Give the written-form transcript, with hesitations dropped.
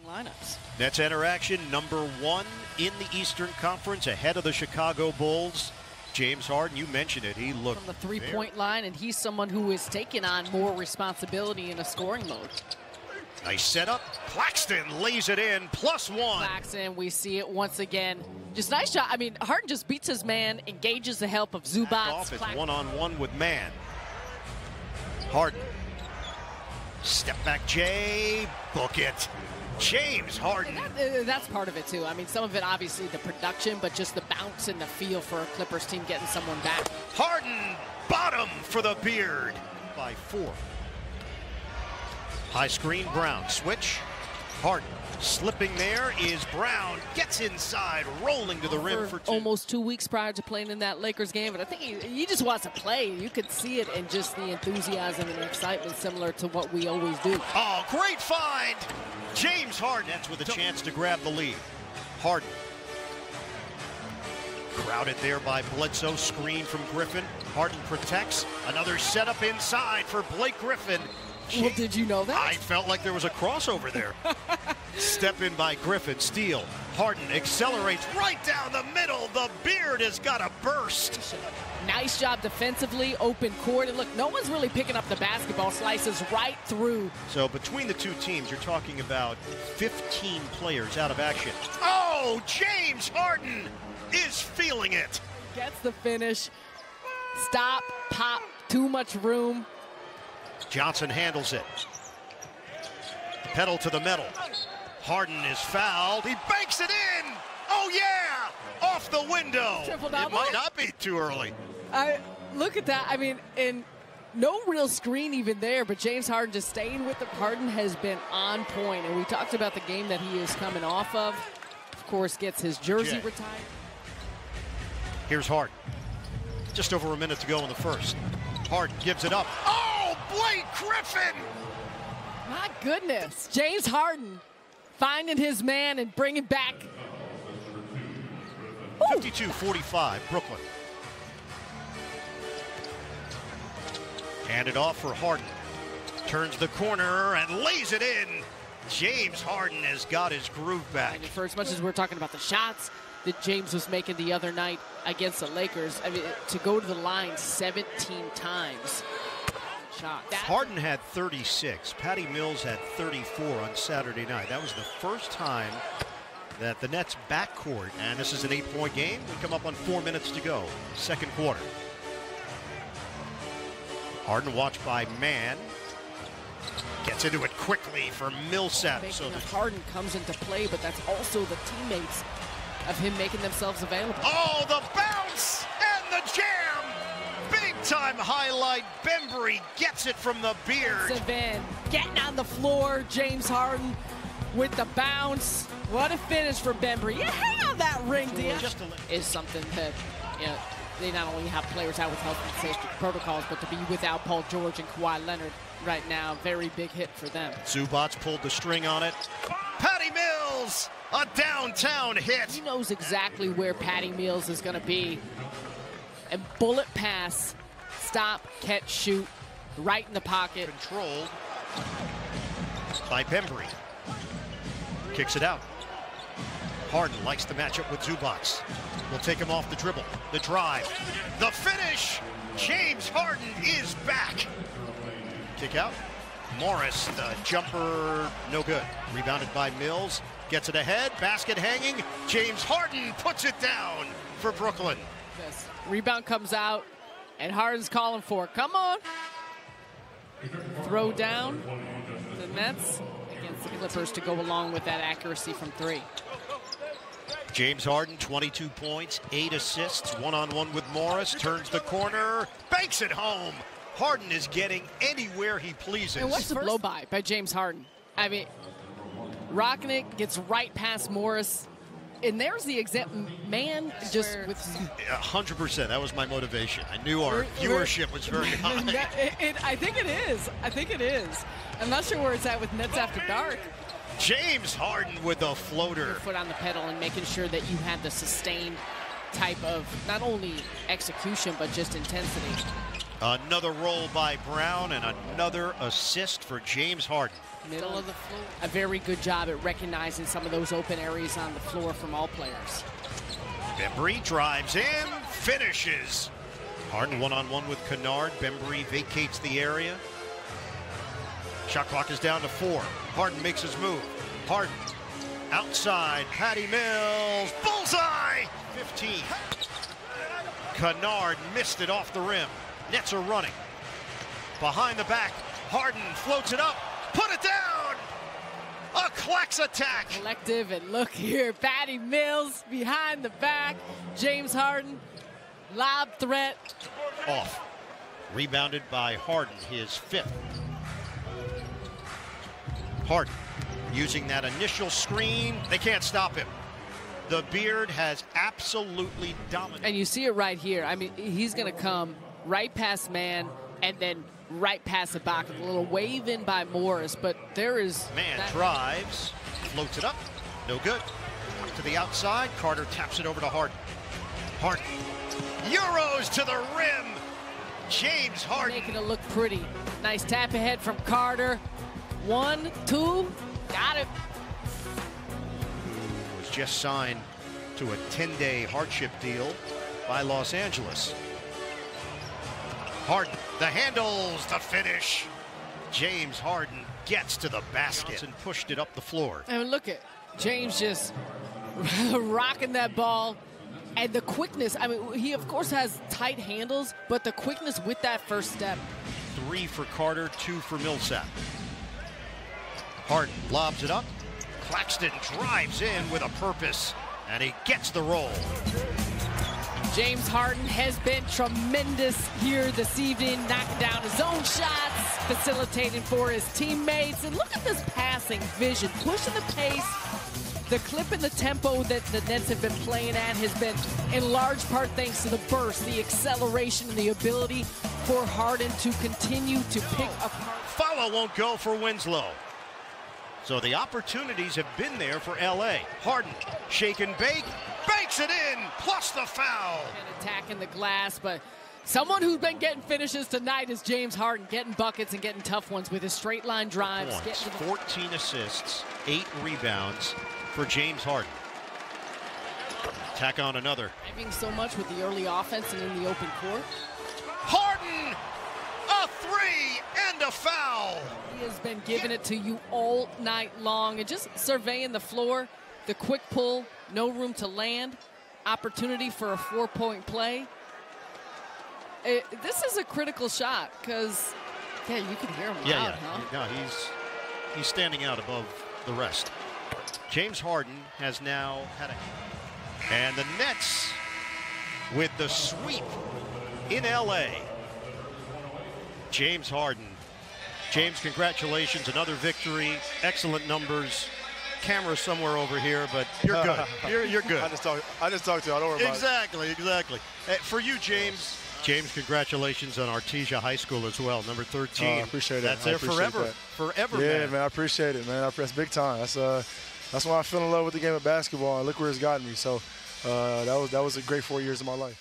lineups. Nets interaction #1 in the Eastern Conference, ahead of the Chicago Bulls. James Harden, you mentioned it. He looked from the three-point line, and he's someone who is taking on more responsibility in a scoring mode. Nice setup. Claxton lays it in, +1. Claxton, we see it once again. Just nice shot. I mean, Harden just beats his man, engages the help of Zubac. It's one-on-one with man. Harden. Step back, Jay. Book it. James Harden. That's part of it, too. I mean, some of it, obviously, the production, but just the bounce and the feel for a Clippers team getting someone back. Harden, bottom for the beard. By 4. High screen, Brown. Switch. Harden. Slipping there is Brown. Gets inside, rolling to the rim for 2. Almost 2 weeks prior to playing in that Lakers game, but I think he just wants to play. You could see it in just the enthusiasm and excitement, similar to what we always do. Oh, great find. James Harden. That's with a chance to grab the lead. Harden. Crowded there by Bledsoe. Screen from Griffin. Harden protects. Another setup inside for Blake Griffin. Well, did you know that? I felt like there was a crossover there. Step in by Griffin. Steal. Harden accelerates right down the middle. The beard has got a burst. Nice job defensively. Open court. And look, no one's really picking up the basketball. Slices right through. So between the two teams, you're talking about 15 players out of action. Oh, James Harden is feeling it. Gets the finish. Stop, pop, too much room. Johnson handles it. Pedal to the metal. Harden is fouled. He banks it in. Oh, yeah. Off the window. Triple It double. might not be too early. Look at that. I mean, and no real screen even there, but James Harden just staying with the Harden has been on point. And we talked about the game that he is coming off of. Of course, gets his jersey retired. Here's Harden. Just over a minute to go in the first. Harden gives it up. Oh, Blake Griffin! My goodness. James Harden finding his man and bringing back. 52-45, Brooklyn. Hand it off for Harden. Turns the corner and lays it in. James Harden has got his groove back. And for as much as we're talking about the shots that James was making the other night against the Lakers, I mean, to go to the line 17 times. Shots. Harden had 36. Patty Mills had 34 on Saturday night. That was the first time that the Nets backcourt, and this is an 8-point game, we come up on 4 minutes to go, second quarter. Harden watched by man. Gets into it quickly for Millsap. So Harden comes into play, but that's also the teammates of him making themselves available. Oh, the bounce and the jam! Big-time highlight. Bembry gets it from the beard. Savin getting on the floor. James Harden with the bounce. What a finish for Bembry. Yeah, hang on that ring, dear. Is something that, you know, they not only have players out with health and safety protocols, but to be without Paul George and Kawhi Leonard right now, very big hit for them. Zubac pulled the string on it. Patty Mills, a downtown hit. He knows exactly where Patty Mills is going to be. And bullet pass, stop, catch, shoot, right in the pocket. Controlled by Bembry. Kicks it out. Harden likes the matchup with Zubac. Will take him off the dribble. The drive. The finish. James Harden is back. Kick out. Morris, the jumper, no good. Rebounded by Mills. Gets it ahead. Basket hanging. James Harden puts it down for Brooklyn. This rebound comes out, and Harden's calling for it. Come on. Throw down the Nets against the Clippers to go along with that accuracy from 3. James Harden, 22 points, 8 assists, one-on-one with Morris, turns the corner, banks it home. Harden is getting anywhere he pleases. And what's the blow-by James Harden? I mean, rocking it, gets right past Morris. And there's the example, man, just with 100%. That was my motivation. I knew our viewership was very high. I think it is. I think it is. I'm not sure where it's at with Nets After Dark. James Harden with a floater. Your foot on the pedal and making sure that you have the sustained type of not only execution, but just intensity. Another roll by Brown and another assist for James Harden. middle of the floor. A very good job at recognizing some of those open areas on the floor from all players. Bembry drives in, finishes. Harden one-on-one with Kennard. Bembry vacates the area. Shot clock is down to 4. Harden makes his move. Harden outside. Patty Mills. Bullseye! 15. Kennard missed it off the rim. Nets are running. Behind the back. Harden floats it up. Put it down! A Clax attack! Collective, and look here. Patty Mills behind the back. James Harden. Lob threat. Off. Rebounded by Harden, his 5th. Harden using that initial screen. They can't stop him. The beard has absolutely dominated. And you see it right here. I mean, he's going to come right past man and then right past Ibaka. A little wave in by Morris, but there is... Man drives, floats it up. No good. To the outside. Carter taps it over to Harden. Harden. Euros to the rim. James Harden. Making it look pretty. Nice tap ahead from Carter. 1, 2. Got it. Who was just signed to a 10-day hardship deal by Los Angeles. Harden, the handles, the finish. James Harden gets to the basket and pushed it up the floor. I mean, look at James just rocking that ball. And the quickness, I mean, he of course has tight handles, but the quickness with that first step. 3 for Carter, 2 for Millsap. Harden lobs it up. Claxton drives in with a purpose, and he gets the roll. James Harden has been tremendous here this evening, knocking down his own shots, facilitating for his teammates. And look at this passing vision, pushing the pace. The clip and the tempo that the Nets have been playing at has been in large part thanks to the burst, the acceleration, and the ability for Harden to continue to pick apart. Follow won't go for Winslow. So the opportunities have been there for LA. Harden, shake and bake, bakes it in, plus the foul. And attacking the glass, but someone who's been getting finishes tonight is James Harden, getting buckets and getting tough ones with his straight line drives. 14 assists, 8 rebounds for James Harden. Tack on another. Driving so much with the early offense and in the open court. Harden, a 3 and a foul. He has been giving it to you all night long and just surveying the floor. The quick pull, no room to land, opportunity for a 4-point play. This is a critical shot because, yeah, you can hear him loud, huh? No, he's standing out above the rest. James Harden has now had a... And the Nets with the sweep in LA. James Harden. James, congratulations, another victory, excellent numbers. Camera somewhere over here, but you're good. You're good. I just talked to you. I don't worry about it. Exactly. For you, James. James, congratulations on Artesia High School as well, number 13. I appreciate it. That's there forever. Forever, yeah, man, I appreciate it, man. That's big time. That's why I fell in love with the game of basketball, and look where it's gotten me. So that was a great 4 years of my life.